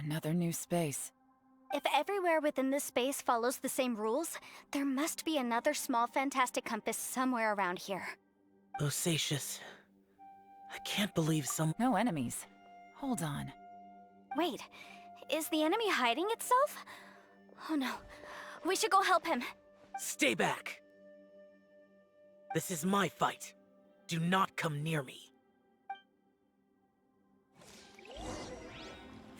Another new space. If everywhere within this space follows the same rules, there must be another small fantastic compass somewhere around here. Bosacius. I can't believe some... No enemies. Hold on. Wait, is the enemy hiding itself? Oh no, we should go help him. Stay back! This is my fight. Do not come near me.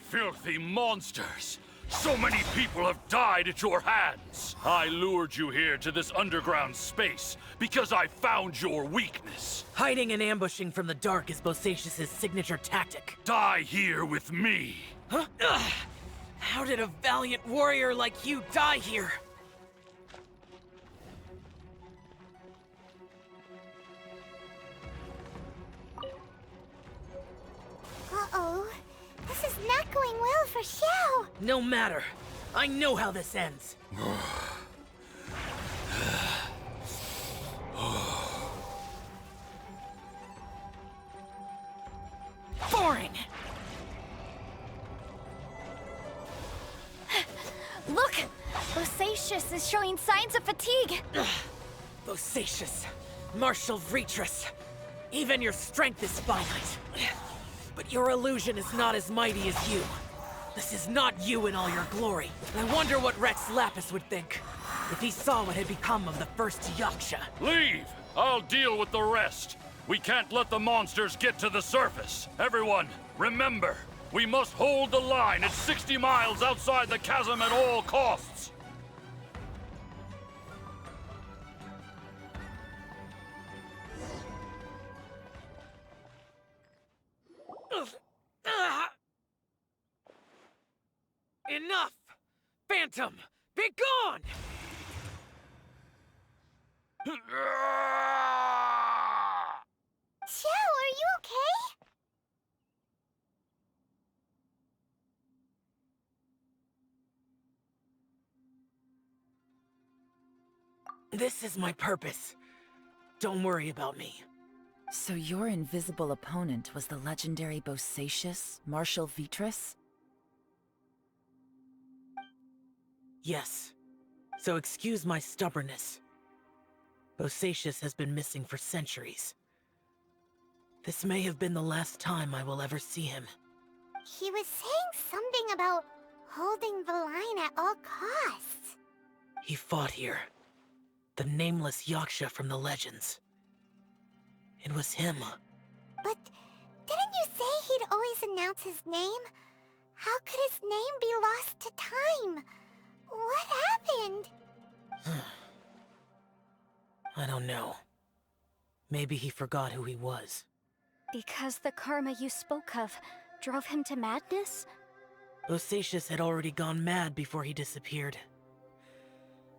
Filthy monsters! So many people have died at your hands! I lured you here to this underground space because I found your weakness. Hiding and ambushing from the dark is Bosacius' signature tactic. Die here with me! Huh? Ugh. How did a valiant warrior like you die here? Uh-oh. This is not going well for Xiao. No matter. I know how this ends. Boring! Look! Bosacius is showing signs of fatigue. Bosacius, martial Vitris. Even your strength is finite. But your illusion is not as mighty as you. This is not you in all your glory. I wonder what Rex Lapis would think if he saw what had become of the first Yaksha. Leave! I'll deal with the rest. We can't let the monsters get to the surface. Everyone, remember, we must hold the line at 60 miles outside the chasm at all costs. Enough! Phantom, be gone! Xiao, are you okay? This is my purpose. Don't worry about me. So your invisible opponent was the legendary Bosacius, Martial Vitris? Yes. So excuse my stubbornness. Bosacius has been missing for centuries. This may have been the last time I will ever see him. He was saying something about holding the line at all costs. He fought here. The nameless Yaksha from the legends. It was him. But didn't you say he'd always announce his name? How could his name be lost to time? What happened? I don't know. Maybe he forgot who he was. Because the karma you spoke of drove him to madness? Bosacius had already gone mad before he disappeared.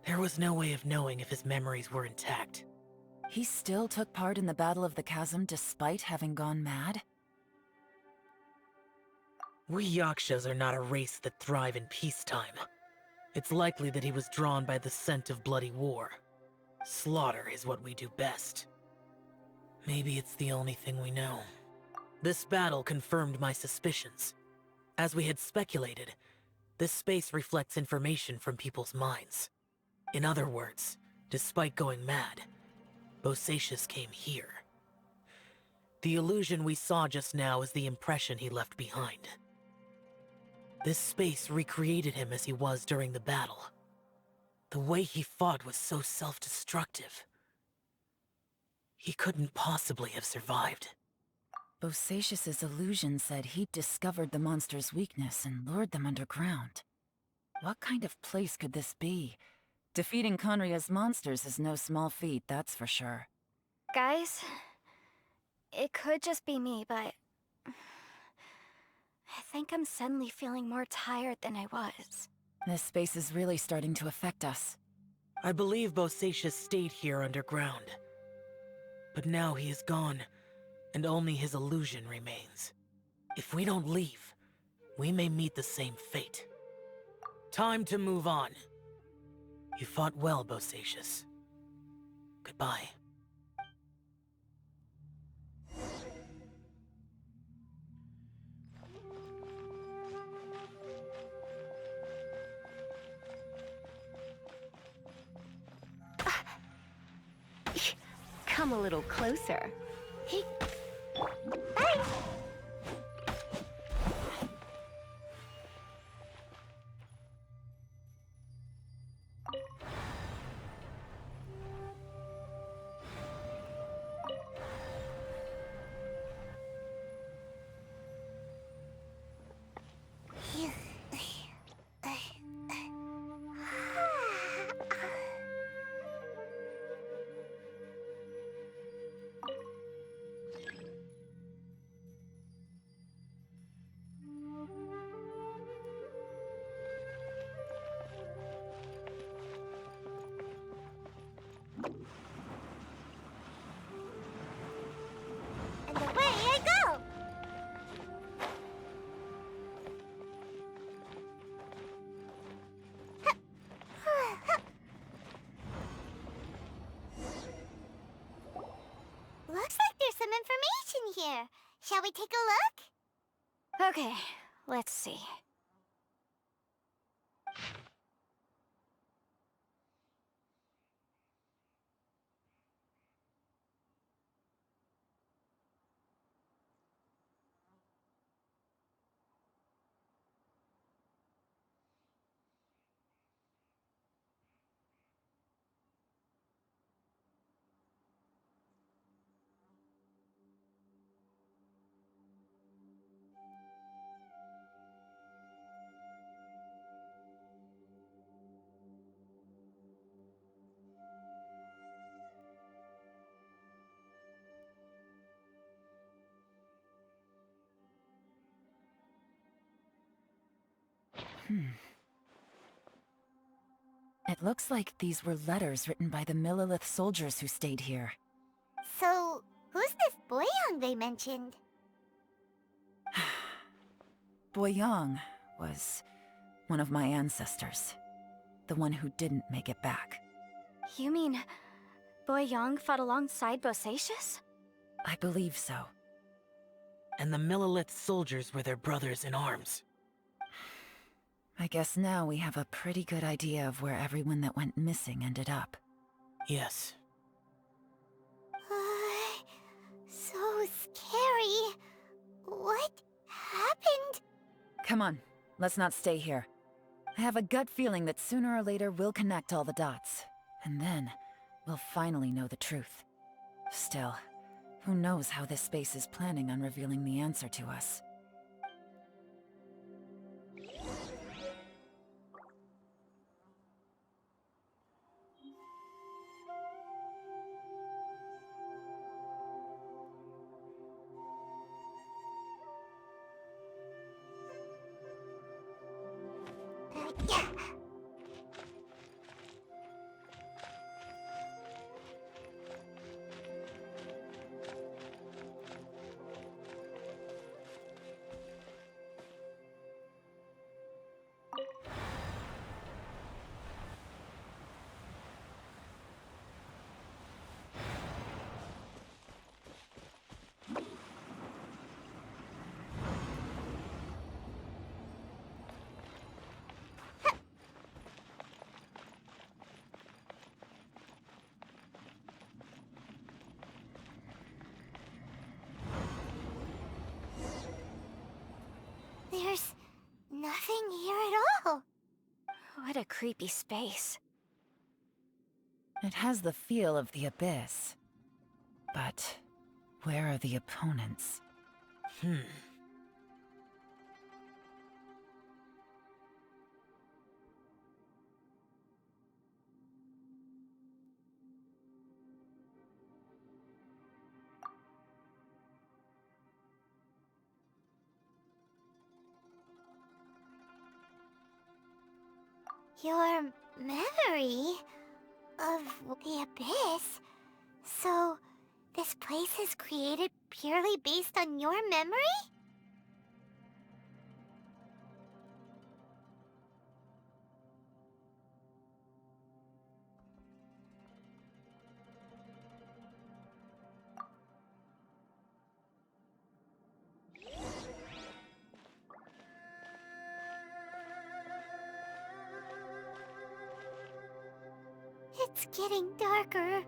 There was no way of knowing if his memories were intact. He still took part in the Battle of the Chasm despite having gone mad? We Yakshas are not a race that thrive in peacetime. It's likely that he was drawn by the scent of bloody war. Slaughter is what we do best. Maybe it's the only thing we know. This battle confirmed my suspicions. As we had speculated, this space reflects information from people's minds. In other words, despite going mad, Bosacius came here. The illusion we saw just now is the impression he left behind. This space recreated him as he was during the battle. The way he fought was so self-destructive. He couldn't possibly have survived. Bosacius's illusion said he'd discovered the monster's weakness and lured them underground. What kind of place could this be? Defeating Conria's monsters is no small feat, that's for sure. Guys, it could just be me, but I think I'm suddenly feeling more tired than I was. This space is really starting to affect us. I believe Bosacius stayed here underground. But now he is gone, and only his illusion remains. If we don't leave, we may meet the same fate. Time to move on. You fought well, Bosacius. Goodbye. Come a little closer. Hey. Bye. And away I go! Looks like there's some information here. Shall we take a look? Okay, let's see. It looks like these were letters written by the Millilith soldiers who stayed here. So, who's this Boyang they mentioned? Boyang was one of my ancestors. The one who didn't make it back. You mean Boyang fought alongside Bosacius? I believe so. And the Millilith soldiers were their brothers in arms. I guess now we have a pretty good idea of where everyone that went missing ended up. Yes. So scary. What happened? Come on, let's not stay here. I have a gut feeling that sooner or later we'll connect all the dots. And then, we'll finally know the truth. Still, who knows how this space is planning on revealing the answer to us. Yeah. There's nothing here at all. What a creepy space. It has the feel of the Abyss. But where are the opponents? Your memory of the Abyss? So, this place is created purely based on your memory? It's getting darker.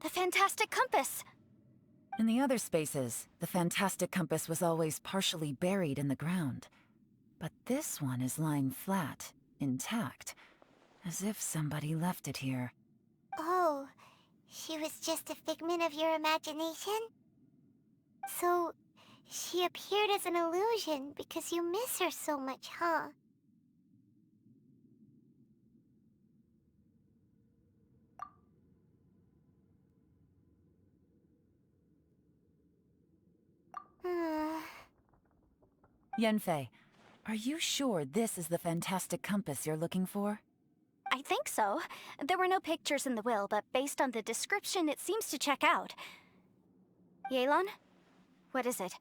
The fantastic compass! In the other spaces, the fantastic compass was always partially buried in the ground. But this one is lying flat, intact, as if somebody left it here. Oh, she was just a figment of your imagination? So, she appeared as an illusion because you miss her so much, huh? Hmm. Yanfei, are you sure this is the fantastic compass you're looking for? I think so. There were no pictures in the will, but based on the description, it seems to check out. Yelan? What is it?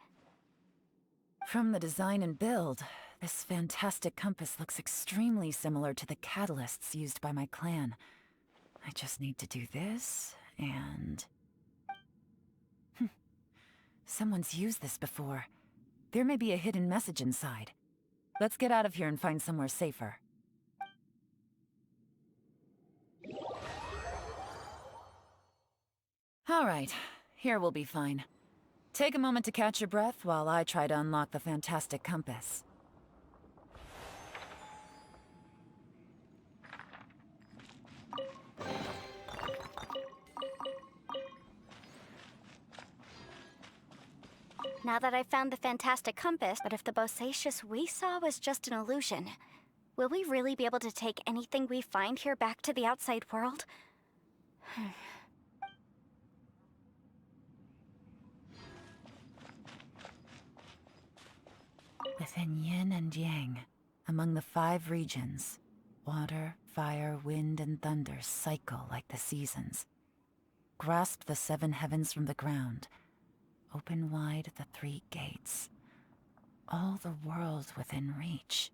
From the design and build, this fantastic compass looks extremely similar to the catalysts used by my clan. I just need to do this, and... Someone's used this before. There may be a hidden message inside. Let's get out of here and find somewhere safer. All right, here we'll be fine. Take a moment to catch your breath while I try to unlock the fantastic compass. Now that I've found the fantastic compass, but if the bosacious we saw was just an illusion, will we really be able to take anything we find here back to the outside world? Within yin and yang, among the 5 regions, water, fire, wind, and thunder cycle like the seasons. Grasp the 7 heavens from the ground. Open wide the 3 gates. All the world within reach.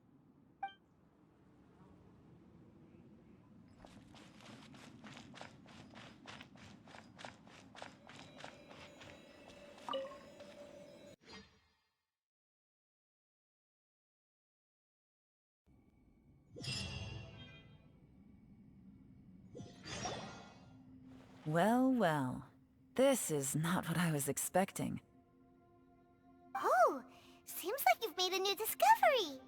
Well, well. This is not what I was expecting. Oh, seems like you've made a new discovery.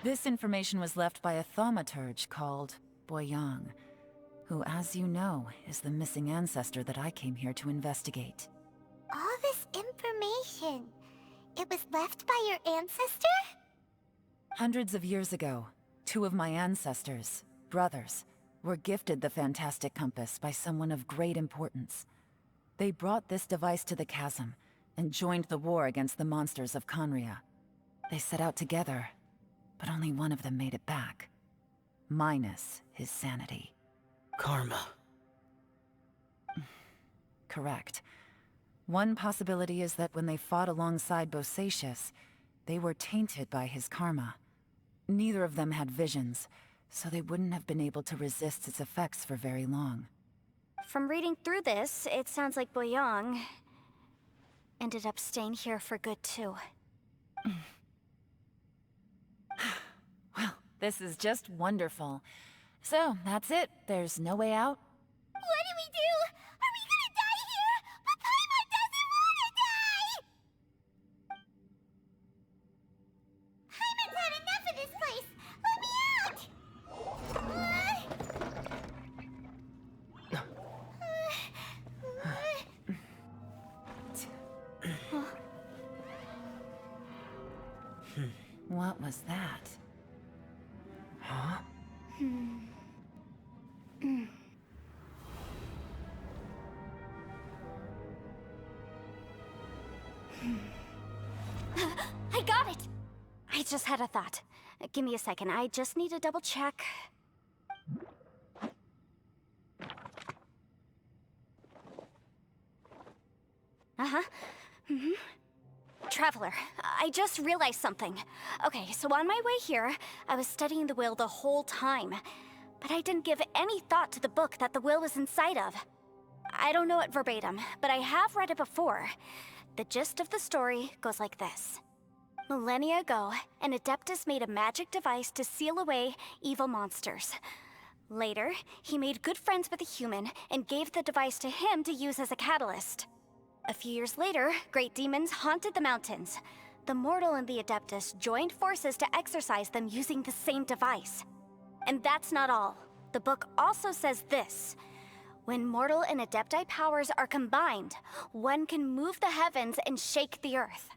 This information was left by a thaumaturge called Boyang, who, as you know, is the missing ancestor that I came here to investigate. All this information, it was left by your ancestor? Hundreds of years ago, two of my ancestors, brothers, were gifted the fantastic compass by someone of great importance. They brought this device to the Chasm and joined the war against the monsters of Conria. They set out together, but only one of them made it back. Minus his sanity. Karma. Correct. One possibility is that when they fought alongside Bosacius, they were tainted by his karma. Neither of them had visions, so they wouldn't have been able to resist its effects for very long. From reading through this, it sounds like Boyang ended up staying here for good too. Well, this is just wonderful. So, that's it. There's no way out? What do we do? Are we gonna die here? But Paimon doesn't wanna die! Paimon's had enough of this place! Let me out! What was that? Huh? I got it! I just had a thought. Give me a second, I just need to double check. Uh-huh. Traveler, I just realized something. Okay, so on my way here, I was studying the will the whole time. But I didn't give any thought to the book that the will was inside of. I don't know it verbatim, but I have read it before. The gist of the story goes like this. Millennia ago, an Adeptus made a magic device to seal away evil monsters. Later, he made good friends with a human and gave the device to him to use as a catalyst. A few years later, great demons haunted the mountains. The mortal and the Adeptus joined forces to exorcise them using the same device. And that's not all. The book also says this. When mortal and Adepti powers are combined, one can move the heavens and shake the earth.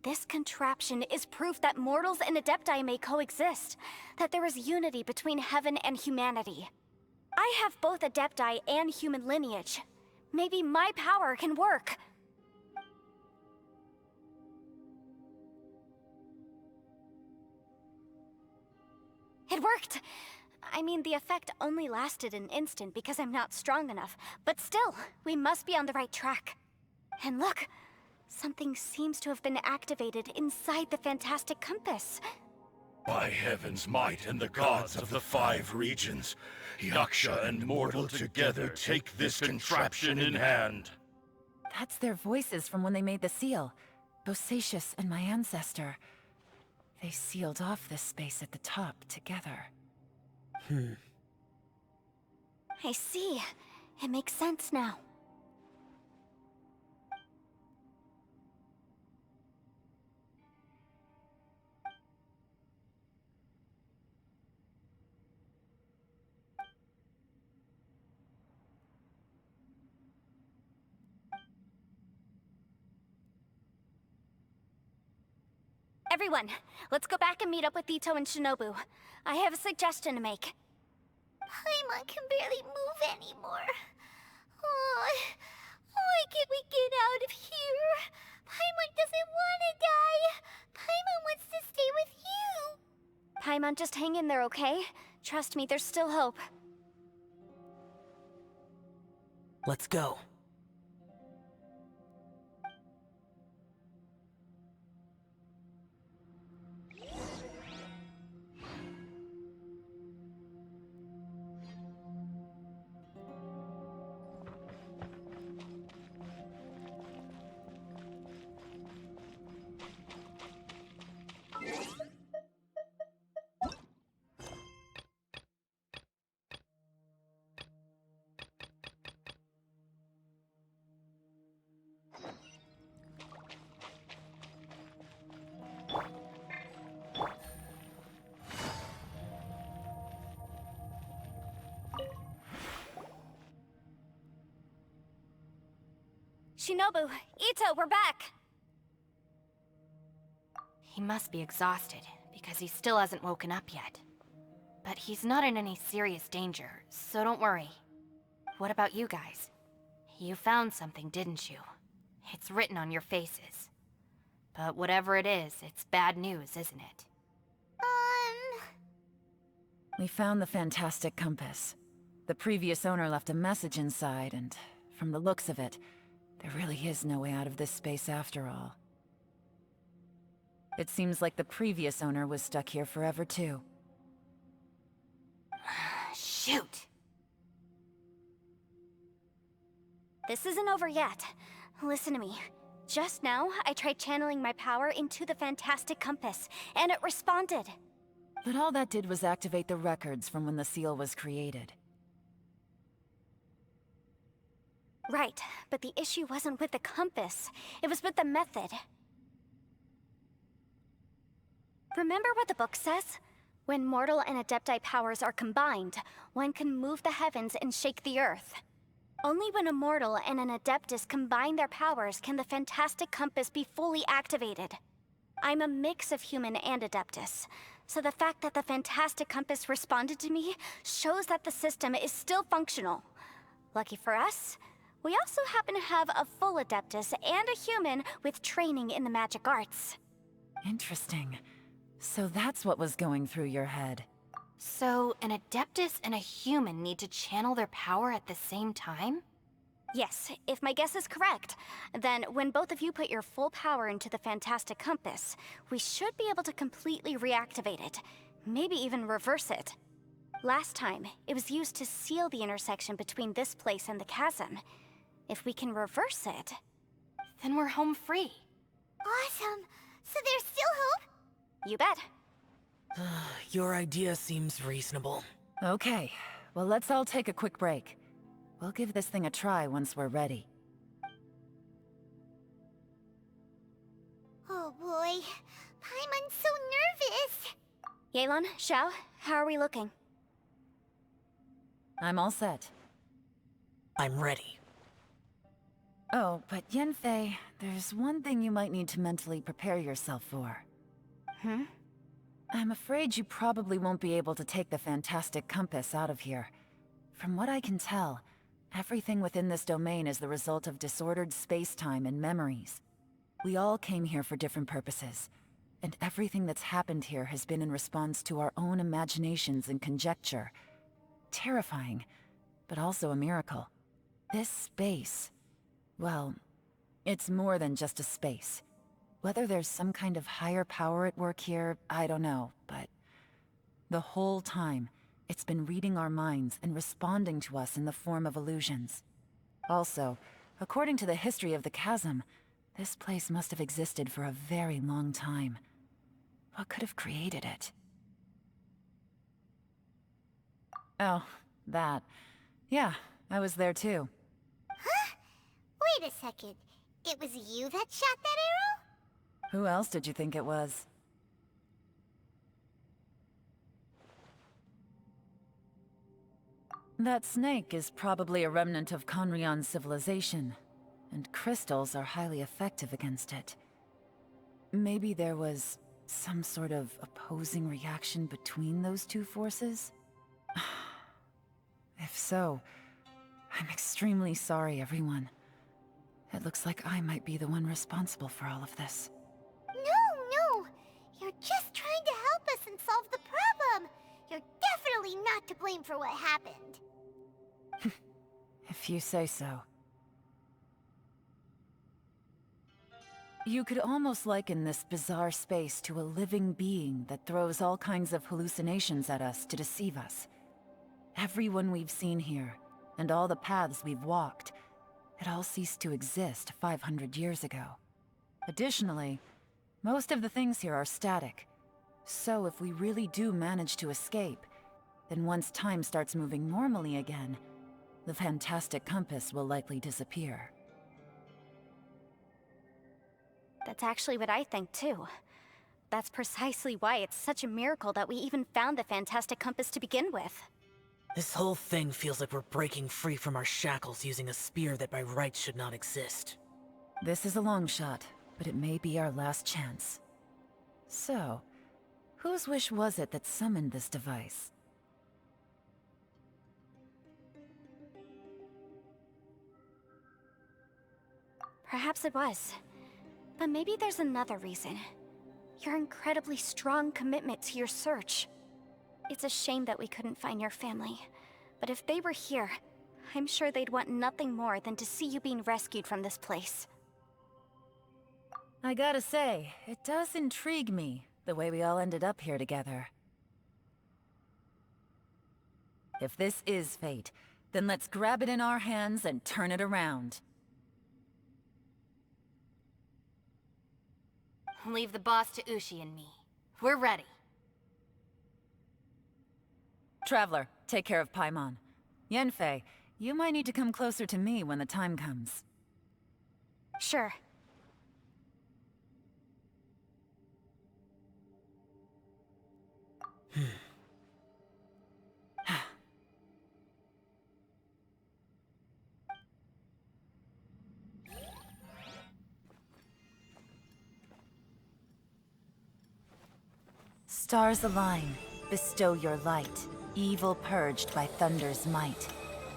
This contraption is proof that mortals and Adepti may coexist, that there is unity between heaven and humanity. I have both Adepti and human lineage. Maybe my power can work. It worked! I mean, the effect only lasted an instant because I'm not strong enough, but still, we must be on the right track. And look, something seems to have been activated inside the fantastic compass. By heaven's might and the gods of the 5 regions, Yaksha and mortal together take this contraption in hand. That's their voices from when they made the seal. Bosacius and my ancestor. They sealed off this space at the top together. I see. It makes sense now. Everyone, let's go back and meet up with Itto and Shinobu. I have a suggestion to make. Paimon can barely move anymore. Oh, why can't we get out of here? Paimon doesn't want to die. Paimon wants to stay with you. Paimon, just hang in there, okay? Trust me, there's still hope. Let's go. Shinobu, Itto, we're back! He must be exhausted, because he still hasn't woken up yet. But he's not in any serious danger, so don't worry. What about you guys? You found something, didn't you? It's written on your faces. But whatever it is, it's bad news, isn't it? We found the fantastic compass. The previous owner left a message inside, and from the looks of it, there really is no way out of this space after all. It seems like the previous owner was stuck here forever too. Shoot! This isn't over yet. Listen to me. Just now, I tried channeling my power into the fantastic compass, and it responded. But all that did was activate the records from when the seal was created. Right, but the issue wasn't with the compass. It was with the method. Remember what the book says? When mortal and Adepti powers are combined, one can move the heavens and shake the earth. Only when a mortal and an Adeptus combine their powers can the fantastic compass be fully activated. I'm a mix of human and Adeptus, so the fact that the fantastic compass responded to me shows that the system is still functional. Lucky for us, we also happen to have a full Adeptus and a human with training in the magic arts. Interesting. So that's what was going through your head. So, an Adeptus and a human need to channel their power at the same time? Yes, if my guess is correct, then when both of you put your full power into the fantastic compass, we should be able to completely reactivate it, maybe even reverse it. Last time, it was used to seal the intersection between this place and the chasm. If we can reverse it, Then we're home free. Awesome. So there's still hope? you bet. Your idea seems reasonable. Okay, well let's all take a quick break. We'll give this thing a try once we're ready. Oh boy. Paimon's so nervous. Yelan, Xiao, how are we looking? I'm all set. I'm ready. Oh, but Yanfei, there's one thing you might need to mentally prepare yourself for. Hmm? I'm afraid you probably won't be able to take the fantastic compass out of here. From what I can tell, everything within this domain is the result of disordered space-time and memories. We all came here for different purposes, and everything that's happened here has been in response to our own imaginations and conjecture. Terrifying, but also a miracle. This space, well, it's more than just a space. Whether there's some kind of higher power at work here, I don't know, but the whole time, it's been reading our minds and responding to us in the form of illusions. Also, according to the history of the chasm, this place must have existed for a very long time. What could have created it? Oh, that. Yeah, I was there too. Huh? Wait a second. It was you that shot that arrow? Who else did you think it was? That snake is probably a remnant of Conrion's civilization, and crystals are highly effective against it. Maybe there was some sort of opposing reaction between those two forces? If so, I'm extremely sorry, everyone. It looks like I might be the one responsible for all of this. No. You're just trying to help us and solve the problem. You're definitely not to blame for what happened. If you say so. You could almost liken this bizarre space to a living being that throws all kinds of hallucinations at us to deceive us. Everyone we've seen here, and all the paths we've walked, it all ceased to exist 500 years ago. Additionally, most of the things here are static. So if we really do manage to escape, then once time starts moving normally again, the fantastic compass will likely disappear. That's actually what I think too. That's precisely why it's such a miracle that we even found the fantastic compass to begin with. This whole thing feels like we're breaking free from our shackles using a spear that by rights should not exist. This is a long shot, but it may be our last chance. So, whose wish was it that summoned this device? Perhaps it was. But maybe there's another reason. Your incredibly strong commitment to your search. It's a shame that we couldn't find your family. But if they were here, I'm sure they'd want nothing more than to see you being rescued from this place. I gotta say, it does intrigue me, the way we all ended up here together. If this is fate, then let's grab it in our hands and turn it around. Leave the boss to Ushi and me. We're ready. Traveler, take care of Paimon. Yanfei, you might need to come closer to me when the time comes. Sure. Stars align, bestow your light. Evil purged by thunder's might.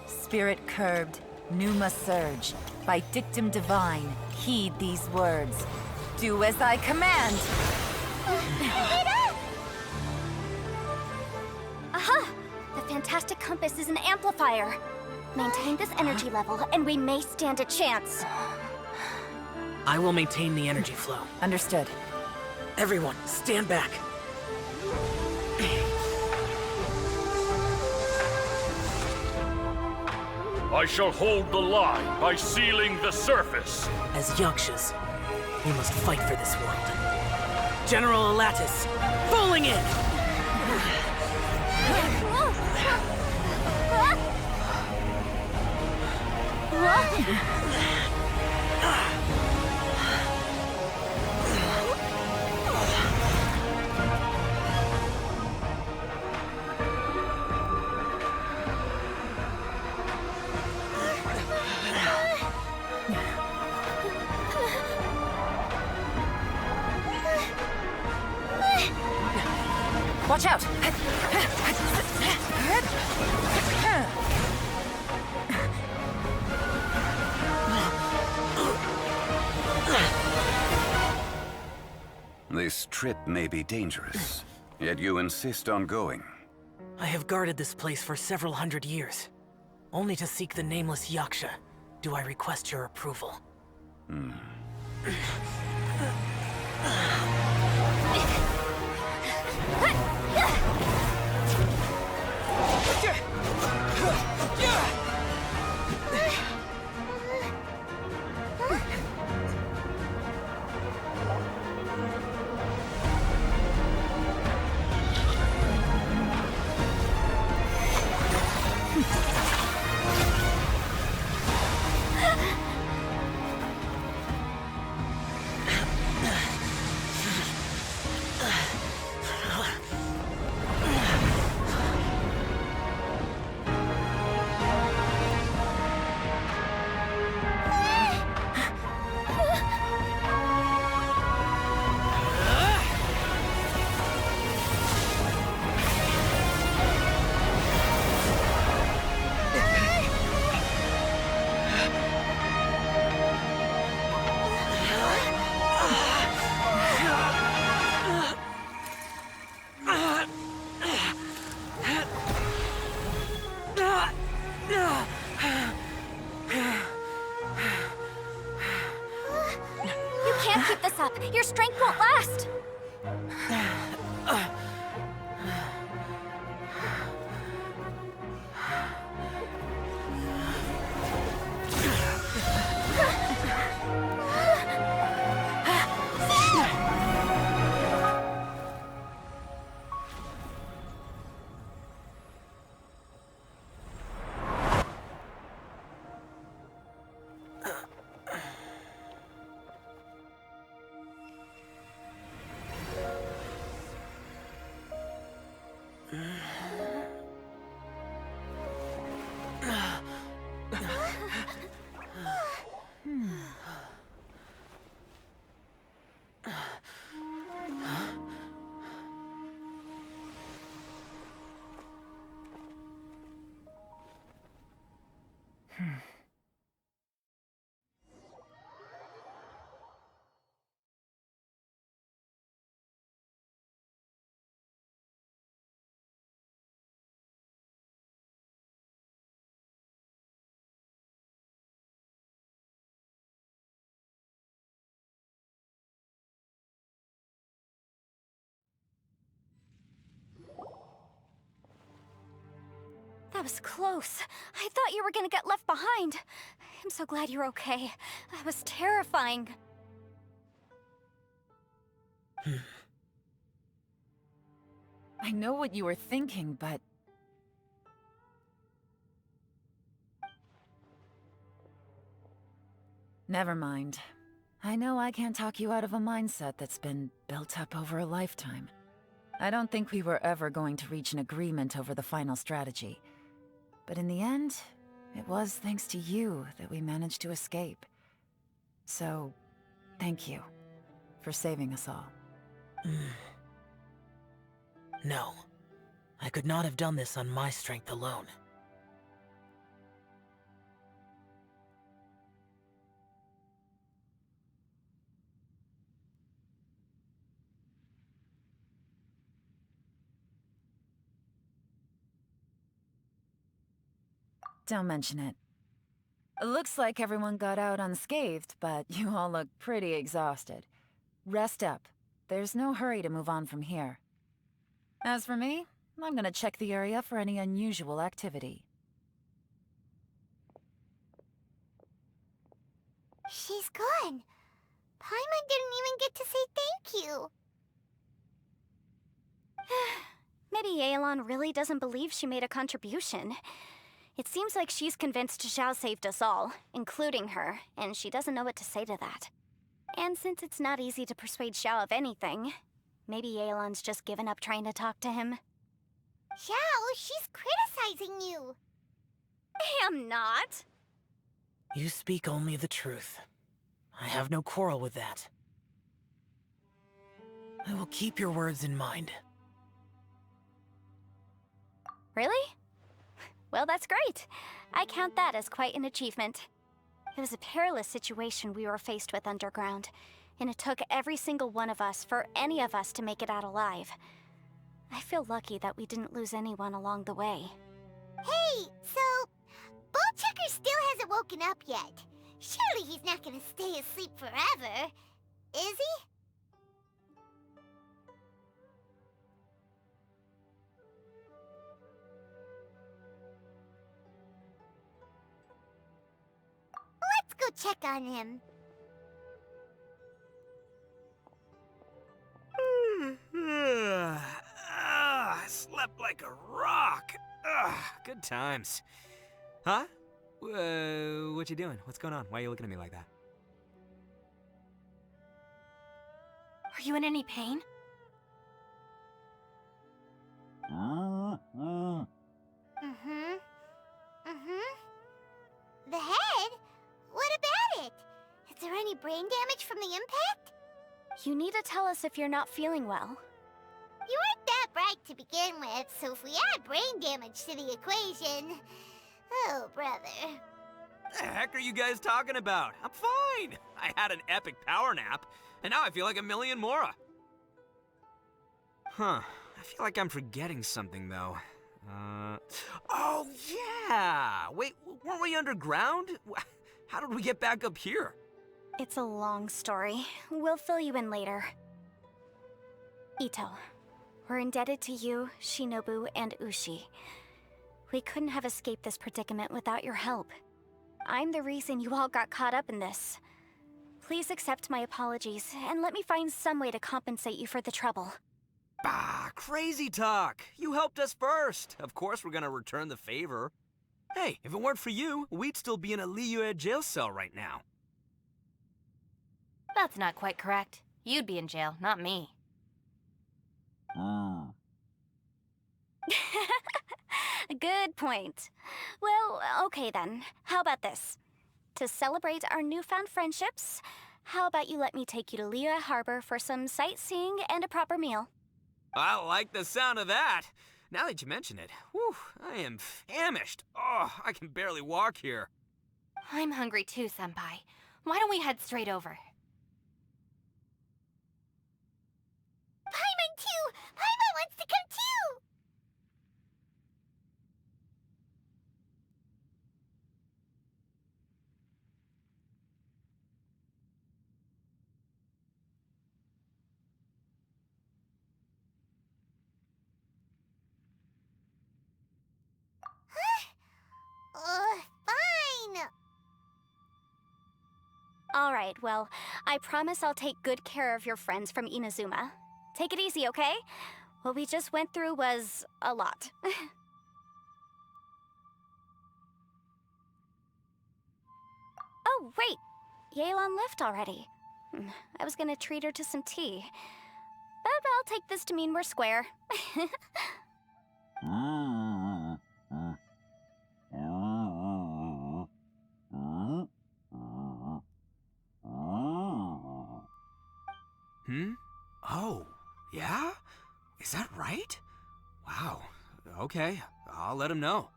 Spirit curbed, pneuma surge. By dictum divine, heed these words. Do as I command! Aha! The fantastic compass is an amplifier. Maintain this energy level, and we may stand a chance. I will maintain the energy flow. Understood. Everyone, stand back. I shall hold the line by sealing the surface. As Yakshas, we must fight for this world. General Alatus, falling in! Watch out! This trip may be dangerous, yet you insist on going. I have guarded this place for several hundred years. Only to seek the nameless Yaksha do I request your approval. Your strength won't last! was close. I thought you were gonna get left behind. I'm so glad you're okay. That was terrifying. I know what you were thinking, but... Never mind. I know I can't talk you out of a mindset that's been built up over a lifetime. I don't think we were ever going to reach an agreement over the final strategy. But in the end, it was thanks to you that we managed to escape. So, thank you for saving us all. No. I could not have done this on my strength alone. Don't mention it. Looks like everyone got out unscathed, but you all look pretty exhausted. Rest up. There's no hurry to move on from here. As for me, I'm gonna check the area for any unusual activity. She's gone. Paimon didn't even get to say thank you. Maybe Yelan really doesn't believe she made a contribution. It seems like she's convinced Xiao saved us all, including her, and she doesn't know what to say to that. And since it's not easy to persuade Xiao of anything, maybe Yelan's just given up trying to talk to him. Xiao, she's criticizing you. I am not. You speak only the truth. I have no quarrel with that. I will keep your words in mind. Really? Well, that's great. I count that as quite an achievement. It was a perilous situation we were faced with underground, and it took every single one of us for any of us to make it out alive. I feel lucky that we didn't lose anyone along the way. Hey, so... Bullchecker still hasn't woken up yet. Surely he's not gonna stay asleep forever, is he? Let's go check on him. I slept like a rock. Good times. Huh? What you doing? What's going on? Why are you looking at me like that? Are you in any pain? The head? What about it? Is there any brain damage from the impact? You need to tell us if you're not feeling well. You weren't that bright to begin with, so if we add brain damage to the equation... Oh, brother. The heck are you guys talking about? I'm fine. I had an epic power nap, and now I feel like a million more. Huh. I feel like I'm forgetting something, though. Oh, yeah! Wait, weren't we underground? How did we get back up here? It's a long story. We'll fill you in later. Itto, we're indebted to you, Shinobu, and Ushi. We couldn't have escaped this predicament without your help. I'm the reason you all got caught up in this. Please accept my apologies, and let me find some way to compensate you for the trouble. Bah, crazy talk. You helped us first. Of course we're gonna return the favor. Hey, if it weren't for you, we'd still be in a Liyue jail cell right now. That's not quite correct. You'd be in jail, not me. Good point. Well, okay then. How about this? To celebrate our newfound friendships, how about you let me take you to Liyue Harbor for some sightseeing and a proper meal? I like the sound of that. Now that you mention it, whew, I am famished. Oh, I can barely walk here. I'm hungry too, Senpai. Why don't we head straight over? Paimon too! Paimon wants to come too! Huh? Fine. Alright, well, I promise I'll take good care of your friends from Inazuma. Take it easy, okay? What we just went through was a lot. Oh, wait! Yelan left already. I was gonna treat her to some tea. But I'll take this to mean we're square. Oh, yeah? Is that right? Wow. Okay, I'll let him know.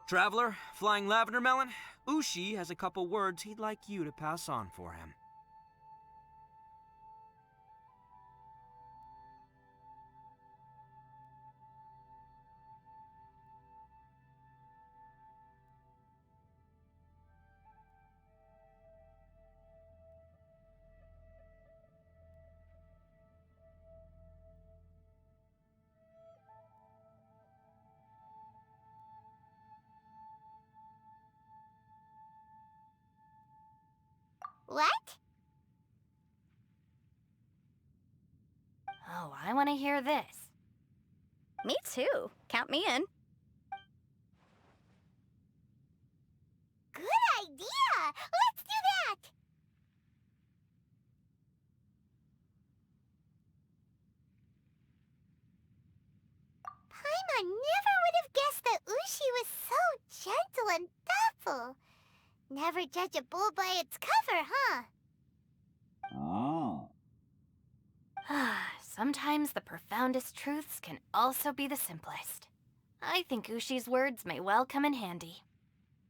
Traveler, Flying Lavender Melon, Ushi has a couple words he'd like you to pass on for him. What? Oh, I want to hear this. Me too. Count me in. Good idea! Let's do that! Paimon never would have guessed that Ushi was so gentle and thoughtful. Never judge a bull by its cover, huh? Sometimes the profoundest truths can also be the simplest. I think Ushi's words may well come in handy.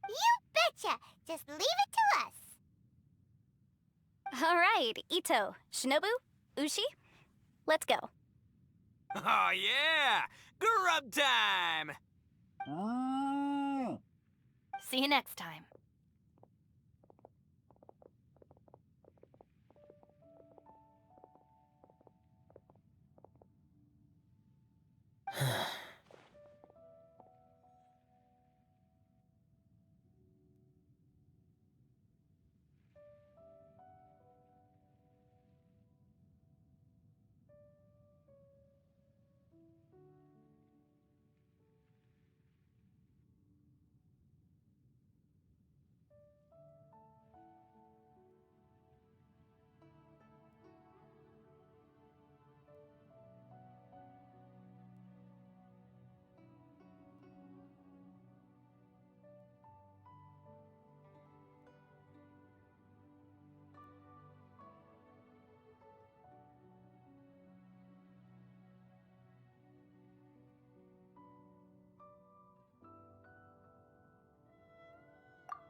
You betcha! Just leave it to us. Alright, Itto, Shinobu, Ushi, let's go. Oh, yeah! Grub time! See you next time.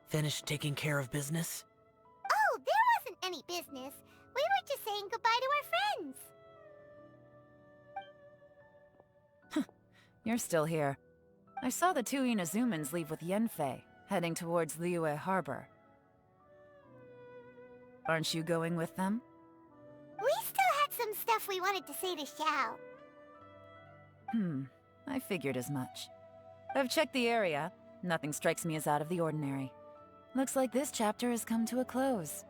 Finished taking care of business? Oh, there wasn't any business. We were just saying goodbye to our friends. You're still here. I saw the two Inazumans leave with Yanfei, heading towards Liyue Harbor. Aren't you going with them? We still had some stuff we wanted to say to Xiao. I figured as much. I've checked the area. Nothing strikes me as out of the ordinary. Looks like this chapter has come to a close.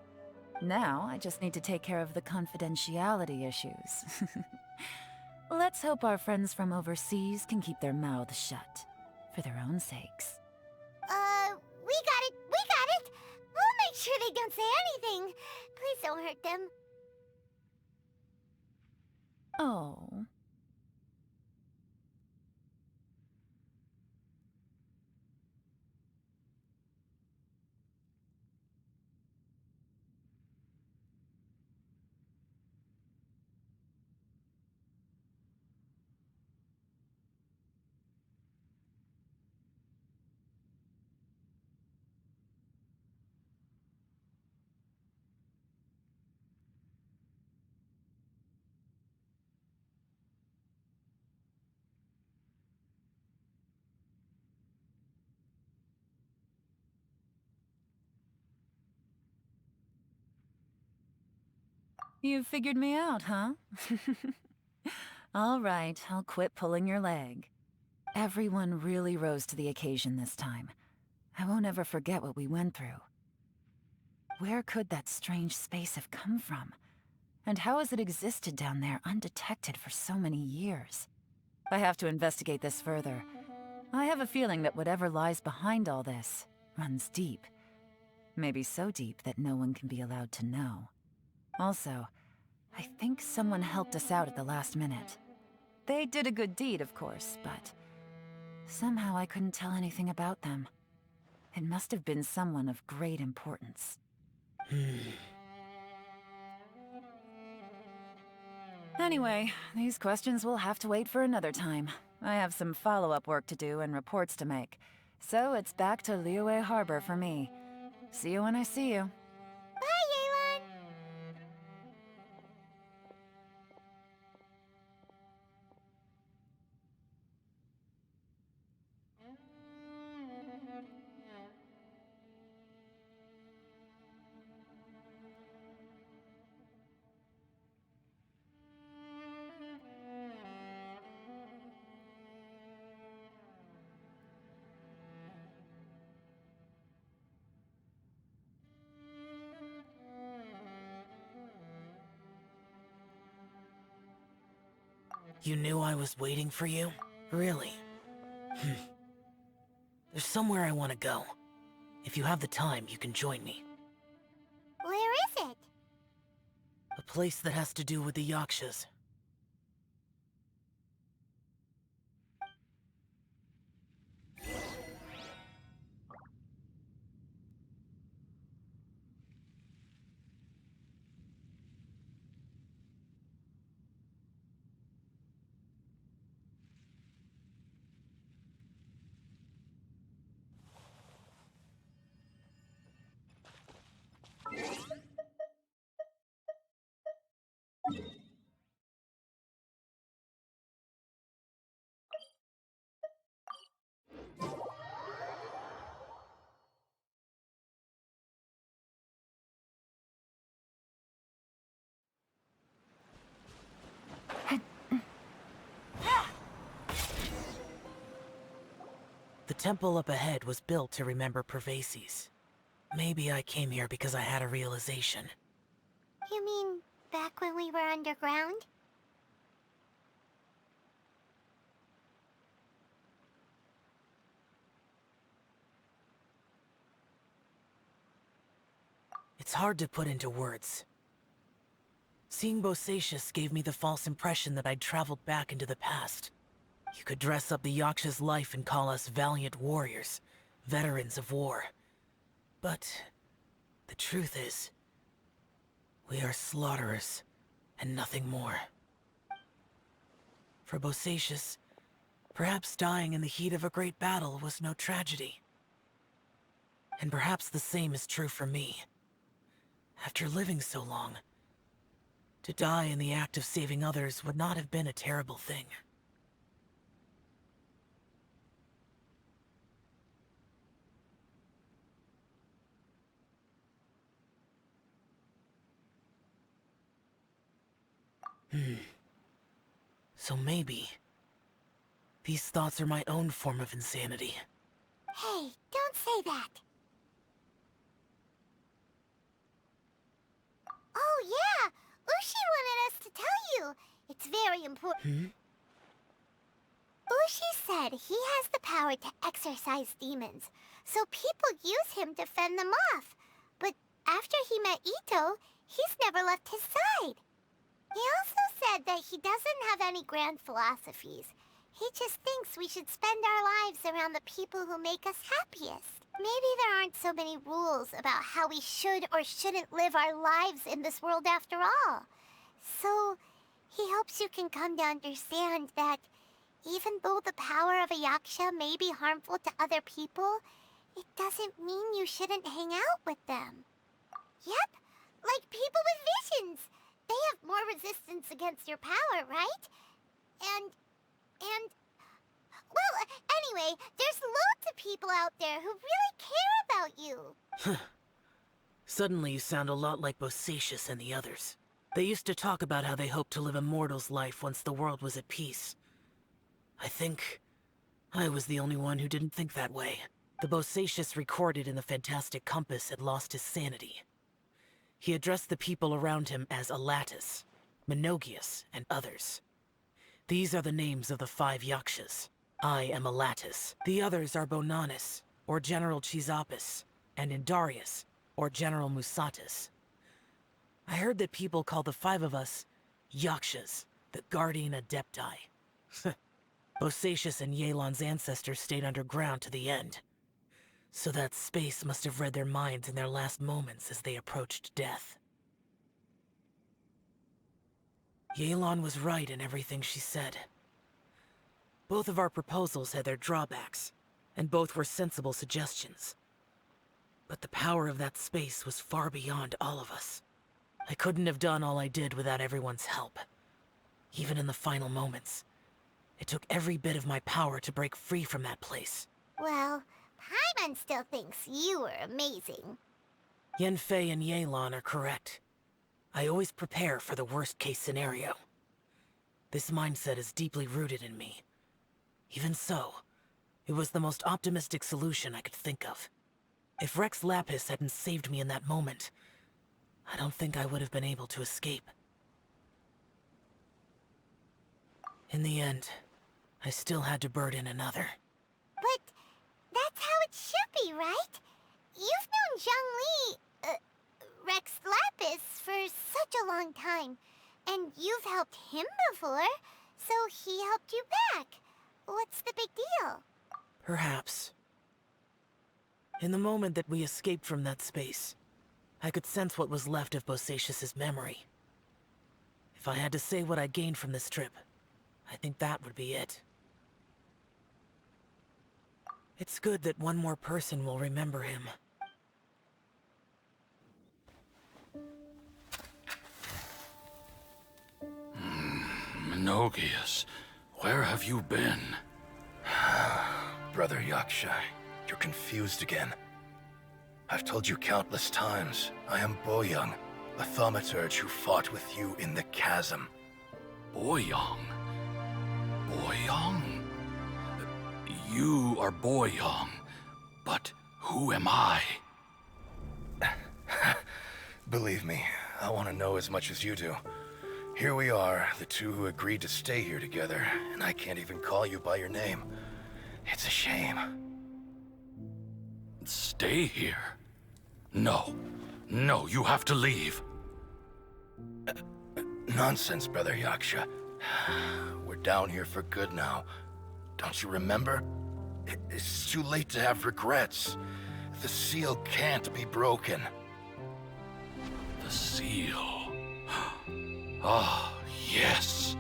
Now, I just need to take care of the confidentiality issues. Let's hope our friends from overseas can keep their mouths shut, for their own sakes. We got it! We'll make sure they don't say anything. Please don't hurt them. Oh. You figured me out, huh? All right, I'll quit pulling your leg. Everyone really rose to the occasion this time. I won't ever forget what we went through. Where could that strange space have come from? And how has it existed down there undetected for so many years? I have to investigate this further. I have a feeling that whatever lies behind all this runs deep. Maybe so deep that no one can be allowed to know. Also, I think someone helped us out at the last minute. They did a good deed, of course, but somehow I couldn't tell anything about them. It must have been someone of great importance. Anyway, these questions will have to wait for another time. I have some follow-up work to do and reports to make. So it's back to Liyue Harbor for me. See you when I see you. Bye, Yelan! You knew I was waiting for you? Really? There's somewhere I want to go. If you have the time, you can join me. Where is it? A place that has to do with the Yakshas. The temple up ahead was built to remember Pervases. Maybe I came here because I had a realization. You mean back when we were underground? It's hard to put into words. Seeing Bosacius gave me the false impression that I'd traveled back into the past. You could dress up the Yaksha's life and call us valiant warriors, veterans of war. But the truth is, we are slaughterers, and nothing more. For Bosacius, perhaps dying in the heat of a great battle was no tragedy. And perhaps the same is true for me. After living so long, to die in the act of saving others would not have been a terrible thing. So maybe these thoughts are my own form of insanity. Hey, don't say that. Oh yeah! Ushi wanted us to tell you. It's very important. Ushi said he has the power to exorcise demons, so people use him to fend them off. But after he met Itto, he's never left his side. He also said that he doesn't have any grand philosophies. He just thinks we should spend our lives around the people who make us happiest. Maybe there aren't so many rules about how we should or shouldn't live our lives in this world after all. So, he hopes you can come to understand that even though the power of a yaksha may be harmful to other people, it doesn't mean you shouldn't hang out with them. Yep, like people with visions. They have more resistance against your power, right? And... Well, anyway, there's loads of people out there who really care about you. Suddenly you sound a lot like Bosacius and the others. They used to talk about how they hoped to live a mortal's life once the world was at peace. I think I was the only one who didn't think that way. The Bosacius recorded in the Fantastic Compass had lost his sanity. He addressed the people around him as Alatus, Menogius, and others. These are the names of the 5 Yakshas. I am Alatus. The others are Bonanis, or General Chizapis, and Indarius, or General Musatus. I heard that people call the 5 of us Yakshas, the Guardian Adepti. Bosacius and Yelan's ancestors stayed underground to the end. So that space must have read their minds in their last moments as they approached death. Yelan was right in everything she said. Both of our proposals had their drawbacks, and both were sensible suggestions. But the power of that space was far beyond all of us. I couldn't have done all I did without everyone's help. Even in the final moments, it took every bit of my power to break free from that place. Well, Paimon still thinks you were amazing. Yanfei and Yelan are correct. I always prepare for the worst-case scenario. This mindset is deeply rooted in me. Even so, it was the most optimistic solution I could think of. If Rex Lapis hadn't saved me in that moment, I don't think I would have been able to escape. In the end, I still had to burden another. But that's how it should be, right? You've known Zhongli, Rex Lapis, for such a long time. And you've helped him before, so he helped you back. What's the big deal? Perhaps. In the moment that we escaped from that space, I could sense what was left of Bosacius's memory. If I had to say what I gained from this trip, I think that would be it. It's good that one more person will remember him. Menogius, where have you been? Brother Yaksha, you're confused again. I've told you countless times, I am Boyoung, a thaumaturge who fought with you in the Chasm. Boyoung? Boyoung? You are Boyoung, but who am I? Believe me, I want to know as much as you do. Here we are, the two who agreed to stay here together, and I can't even call you by your name. It's a shame. Stay here? No. No, you have to leave. Nonsense, Brother Yaksha. We're down here for good now. Don't you remember? It's too late to have regrets. The seal can't be broken. The seal. Ah, yes.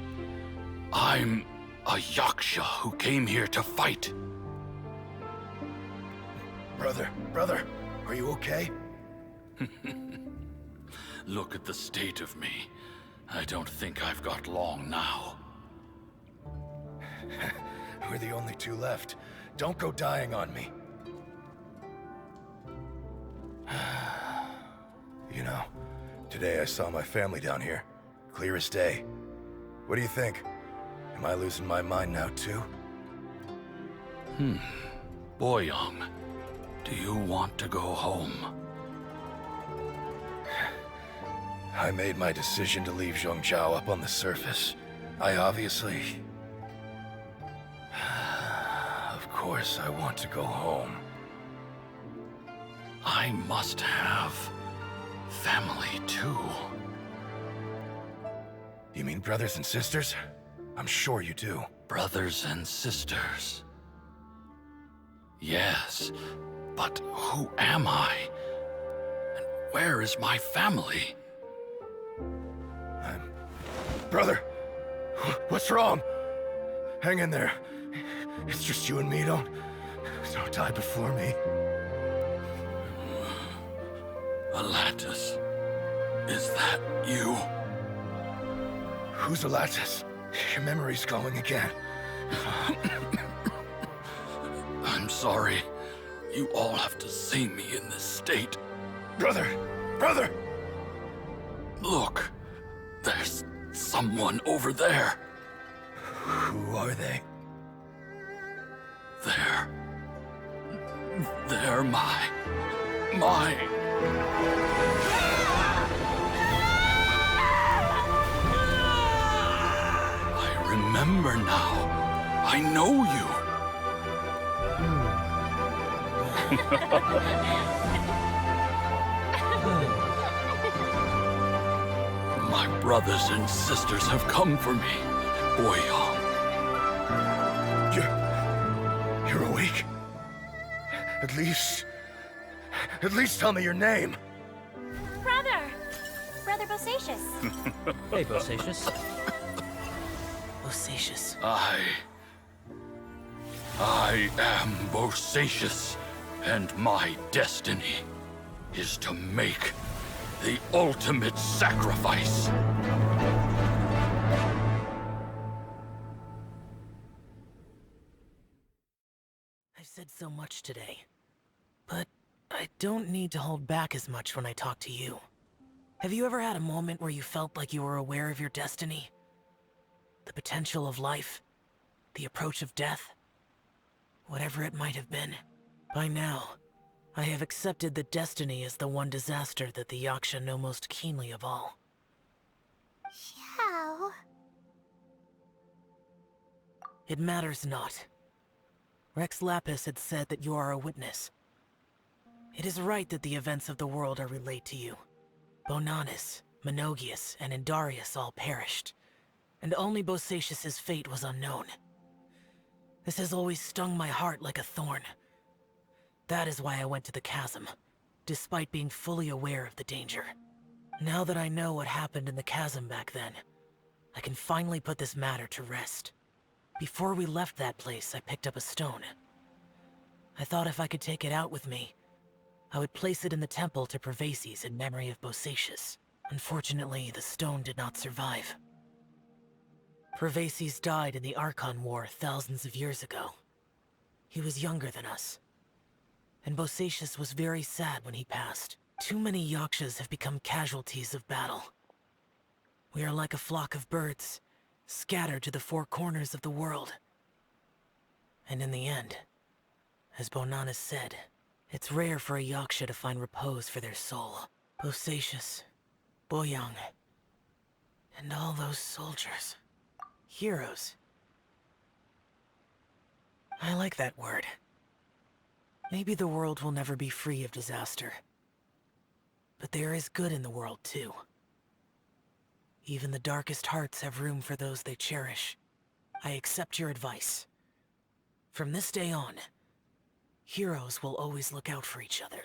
I'm a Yaksha who came here to fight. Brother, are you okay? Look at the state of me. I don't think I've got long now. We're the only two left. Don't go dying on me. You know, today I saw my family down here. Clear as day. What do you think? Am I losing my mind now too? Boyoung, do you want to go home? I made my decision to leave Zhongzhou up on the surface. I obviously... Of course I want to go home. I must have family too. You mean brothers and sisters? I'm sure you do. Brothers and sisters. Yes, but who am I? And where is my family? Brother! What's wrong? Hang in there. It's just you and me, don't die before me. Alatus, is that you? Who's Alatus? Your memory's going again. I'm sorry. You all have to see me in this state. Brother! Look, There's someone over there. Who are they? They're my... I remember now. I know you. My brothers and sisters have come for me, Boyong. You're awake? At least tell me your name. Brother Bosacius. Hey, Bosacius. Bosacius. I am Bosacius, and my destiny is to make the ultimate sacrifice. I've said so much today, but I don't need to hold back as much when I talk to you. Have you ever had a moment where you felt like you were aware of your destiny? The potential of life? The approach of death? Whatever it might have been. By now, I have accepted that destiny is the one disaster that the Yaksha know most keenly of all. Xiao. It matters not. Rex Lapis had said that you are a witness. It is right that the events of the world are relayed to you. Bonanis, Menogius, and Indarius all perished, and only Bosacius's fate was unknown. This has always stung my heart like a thorn. That is why I went to the Chasm, despite being fully aware of the danger. Now that I know what happened in the Chasm back then, I can finally put this matter to rest. Before we left that place, I picked up a stone. I thought if I could take it out with me, I would place it in the temple to Pervases in memory of Bosacius. Unfortunately, the stone did not survive. Pervases died in the Archon War thousands of years ago. He was younger than us. And Bosacius was very sad when he passed. Too many Yakshas have become casualties of battle. We are like a flock of birds, scattered to the four corners of the world. And in the end, as Bonanis said, it's rare for a Yaksha to find repose for their soul. Bosacius, Boyang, and all those soldiers. Heroes. I like that word. Maybe the world will never be free of disaster. But there is good in the world, too. Even the darkest hearts have room for those they cherish. I accept your advice. From this day on, heroes will always look out for each other.